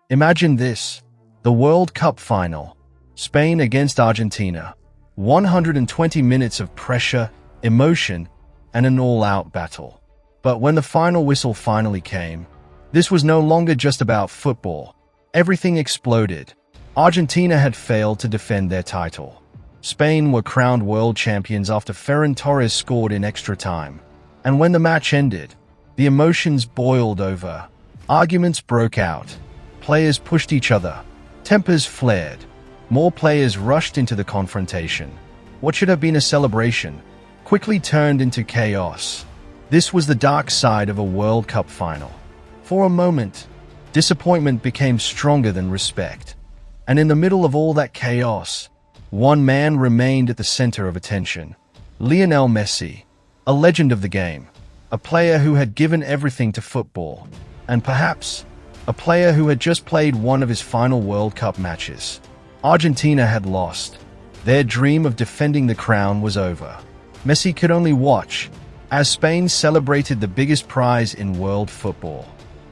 Imagine this: the World Cup Final, Spain against Argentina. 120 minutes of pressure, emotion, and an all-out battle. But when the final whistle finally came, this was no longer just about football. Everything exploded. Argentina had failed to defend their title. Spain were crowned world champions after Ferran Torres scored in extra time. And when the match ended, the emotions boiled over. Arguments broke out. Players pushed each other. Tempers flared. More players rushed into the confrontation. What should have been a celebration quickly turned into chaos. This was the dark side of a World Cup final. For a moment, disappointment became stronger than respect. And in the middle of all that chaos, one man remained at the center of attention. Lionel Messi, a legend of the game, a player who had given everything to football, and perhaps a player who had just played one of his final World Cup matches. Argentina had lost. Their dream of defending the crown was over. Messi could only watch as Spain celebrated the biggest prize in world football.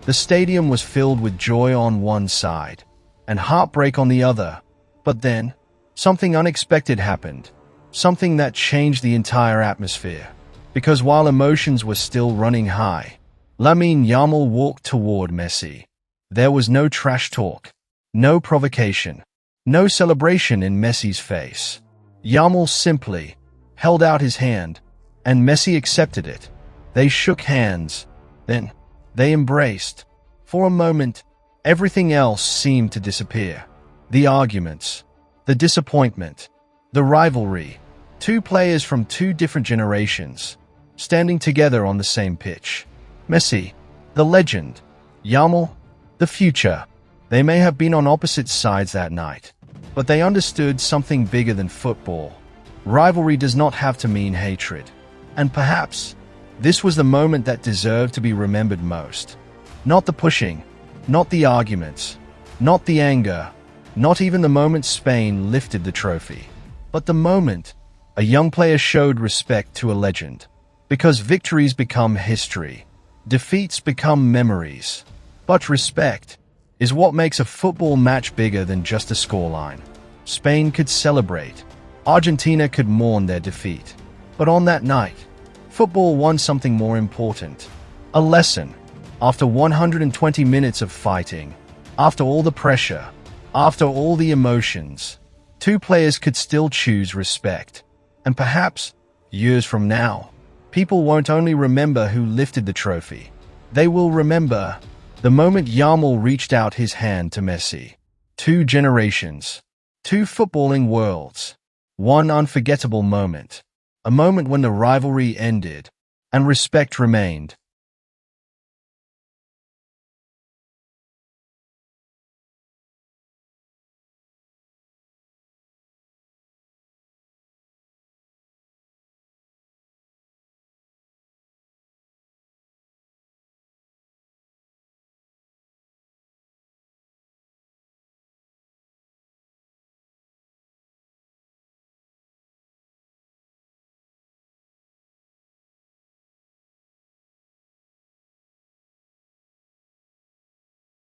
The stadium was filled with joy on one side and heartbreak on the other. But then, something unexpected happened, something that changed the entire atmosphere. Because while emotions were still running high, Lamine Yamal walked toward Messi. There was no trash talk, no provocation, no celebration in Messi's face. Yamal simply held out his hand, and Messi accepted it. They shook hands. Then, they embraced. For a moment, everything else seemed to disappear. The arguments, the disappointment, the rivalry. Two players from two different generations, standing together on the same pitch. Messi, the legend. Yamal, the future. They may have been on opposite sides that night, but they understood something bigger than football. Rivalry does not have to mean hatred. And perhaps, this was the moment that deserved to be remembered most. Not the pushing, not the arguments, not the anger, not even the moment Spain lifted the trophy, but the moment a young player showed respect to a legend. Because victories become history, defeats become memories. But respect is what makes a football match bigger than just a scoreline. Spain could celebrate. Argentina could mourn their defeat. But on that night, football won something more important. A lesson. After 120 minutes of fighting, after all the pressure, after all the emotions, two players could still choose respect. And perhaps, years from now, people won't only remember who lifted the trophy. They will remember the moment Yamal reached out his hand to Messi. Two generations. Two footballing worlds. One unforgettable moment. A moment when the rivalry ended and respect remained.